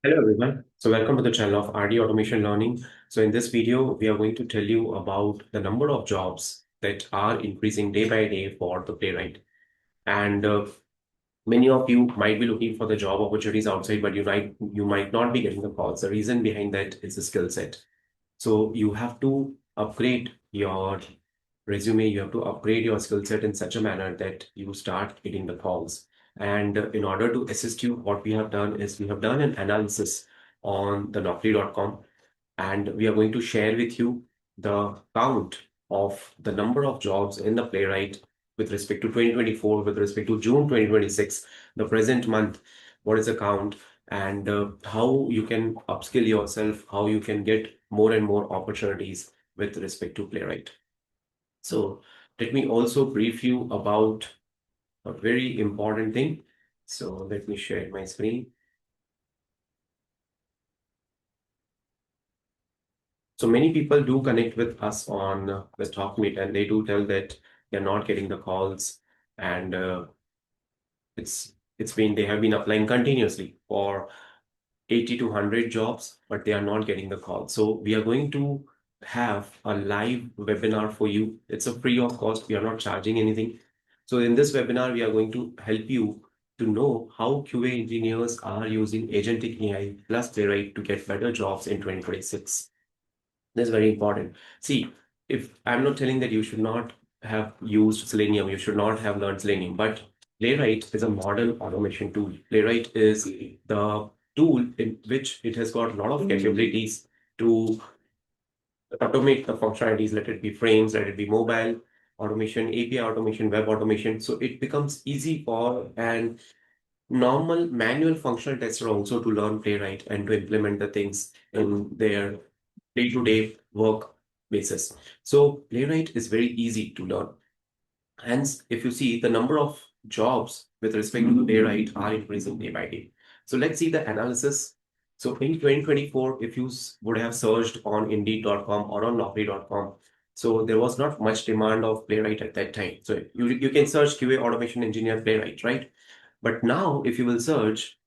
Hello everyone. So welcome to the channel of RD Automation Learning. So in this video, we are going to tell you about the number of jobs that are increasing day by day for the playwright. And many of you might be looking for the job opportunities outside, but you might not be getting the calls. The reason behind that is the skill set. So you have to upgrade your resume, you have to upgrade your skill set in such a manner that you start getting the calls. And in order to assist you, what we have done is we have done an analysis on the Naukri.com, and we are going to share with you the count of the number of jobs in the playwright with respect to 2024, with respect to June 2026, the present month, what is the count, and how you can upskill yourself, how you can get more and more opportunities with respect to playwright. So let me also brief you about a very important thing. So let me share my screen. So many people do connect with us on the Talk Meet, and they do tell that they're not getting the calls, and it's been they have been applying continuously for 80 to 100 jobs, but they are not getting the call. So we are going to have a live webinar for you. It's a free of cost. We are not charging anything. So in this webinar, we are going to help you to know how QA engineers are using agentic AI plus Playwright to get better jobs in 2026. That's very important. See, if I'm not telling that you should not have used Selenium, you should not have learned Selenium, but Playwright is a modern automation tool. Playwright is the tool in which it has got a lot of capabilities to automate the functionalities, let it be frames, let it be mobile automation, API automation, web automation. So it becomes easy for an normal manual functional tester also to learn Playwright and to implement the things in their day-to-day work basis. So Playwright is very easy to learn. Hence, if you see the number of jobs with respect to Playwright are increasing day by day. So let's see the analysis. So in 2024, if you would have searched on Indeed.com or on Naukri.com, so there was not much demand of Playwright at that time. So you can search QA automation engineer Playwright, right? But now, if you will search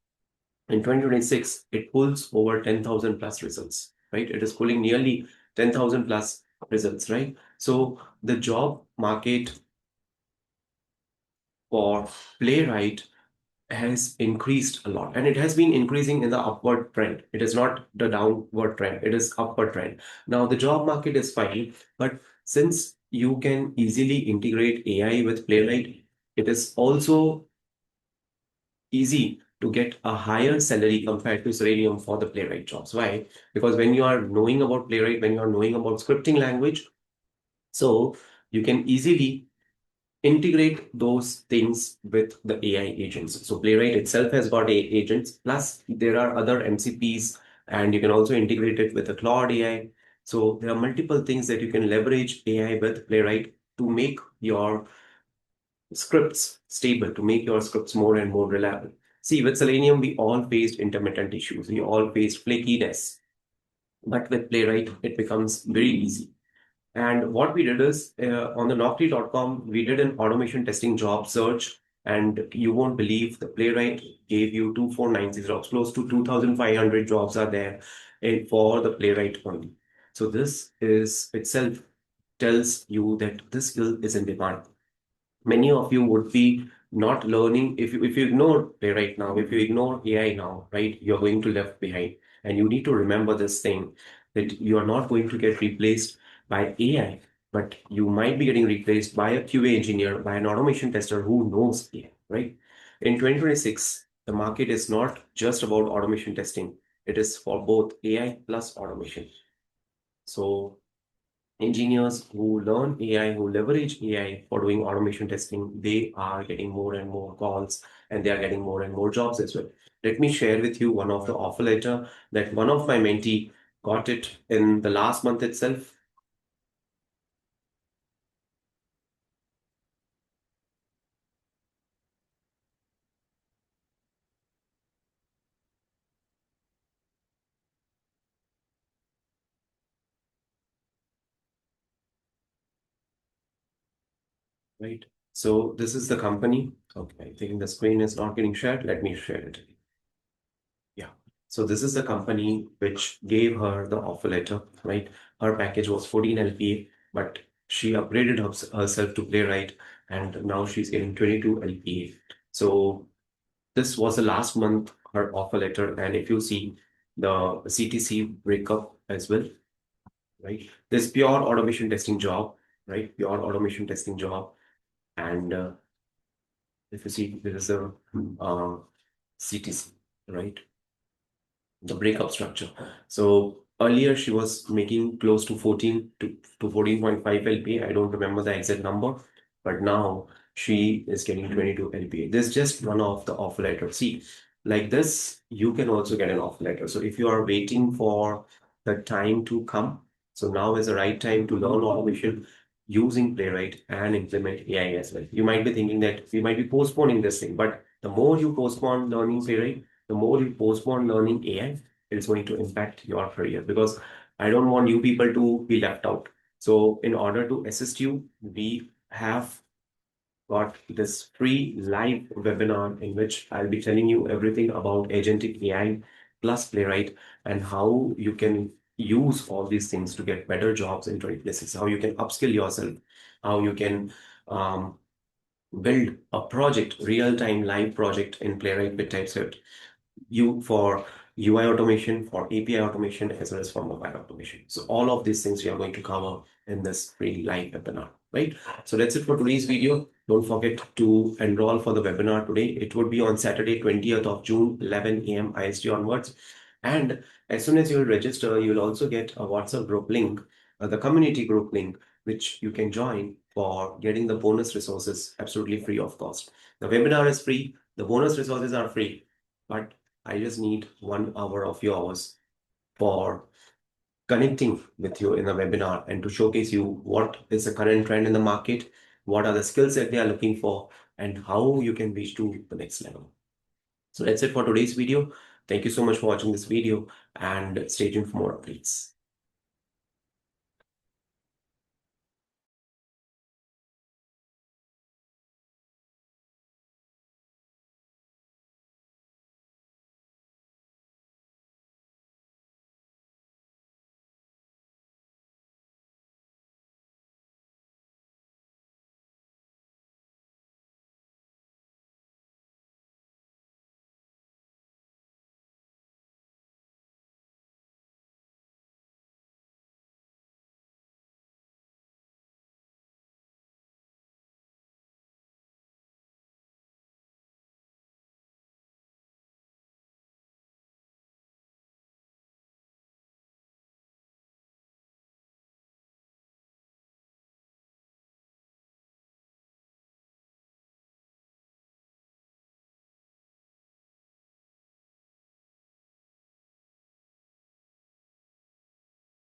in 2026, it pulls over 10,000 plus results, right? It is pulling nearly 10,000 plus results, right? So the job market for playwright has increased a lot, and it has been increasing in the upward trend. It is not the downward trend, it is upward trend. Now the job market is fine, but since you can easily integrate AI with playwright, it is also easy to get a higher salary compared to Selenium for the playwright jobs. Why? Because when you are knowing about playwright, when you are knowing about scripting language, so you can easily integrate those things with the AI agents. So Playwright itself has got agents, plus there are other MCPs, and you can also integrate it with the Claude AI. So there are multiple things that you can leverage AI with Playwright to make your scripts stable, to make your scripts more and more reliable. See, with Selenium, we all faced intermittent issues. We all faced flakiness. But with Playwright, it becomes very easy. And what we did is on the Naukri.com, we did an automation testing job search, and you won't believe the Playwright gave you 2490 jobs. Close to 2,500 jobs are there for the Playwright only. So this is itself tells you that this skill is in demand. Many of you would be not learning if you ignore right now, if you ignore AI now, right, you're going to left behind. And you need to remember this thing that you are not going to get replaced by AI, but you might be getting replaced by a QA engineer, by an automation tester who knows AI, right? In 2026, the market is not just about automation testing. It is for both AI plus automation. So engineers who learn AI, who leverage AI for doing automation testing, they are getting more and more calls, and they are getting more and more jobs as well. Let me share with you one of the offer letter that one of my mentee got it in the last month itself. Right. So this is the company. Okay, I think the screen is not getting shared. Let me share it. Yeah. So this is the company which gave her the offer letter, right? Her package was 14 LPA, but she upgraded herself to Playwright, and now she's getting 22 LPA. So this was the last month her offer letter, and if you see the CTC breakup as well, right? This pure automation testing job, right? Pure automation testing job, and if you see there is a CTC, right? The breakup structure. So earlier she was making close to 14 to 14.5 LPA. I don't remember the exact number, but now she is getting 22 LPA. This is just one of the offer letter. See, like this, you can also get an offer letter. So if you are waiting for the time to come, so now is the right time to learn automation using Playwright and implement AI as well. You might be thinking that we might be postponing this thing, but the more you postpone learning Playwright, the more you postpone learning AI, it's going to impact your career, because I don't want you people to be left out. So, in order to assist you, we have got this free live webinar in which I'll be telling you everything about agentic AI plus Playwright and how you can use all these things to get better jobs in 2026, how you can upskill yourself, how you can um, build a project, real-time live project in Playwright with TypeScript, you for UI automation, for API automation, as well as for mobile automation. So all of these things we are going to cover in this free live webinar, right? So that's it for today's video. Don't forget to enroll for the webinar today. It would be on Saturday, 20th of June, 11 a.m. IST onwards. And as soon as you'll register, you'll also get a WhatsApp group link, the community group link, which you can join for getting the bonus resources absolutely free of cost. The webinar is free, the bonus resources are free, but I just need 1 hour of yours for connecting with you in a webinar and to showcase you what is the current trend in the market, what are the skills that they are looking for, and how you can reach to the next level. So that's it for today's video. Thank you so much for watching this video and stay tuned for more updates.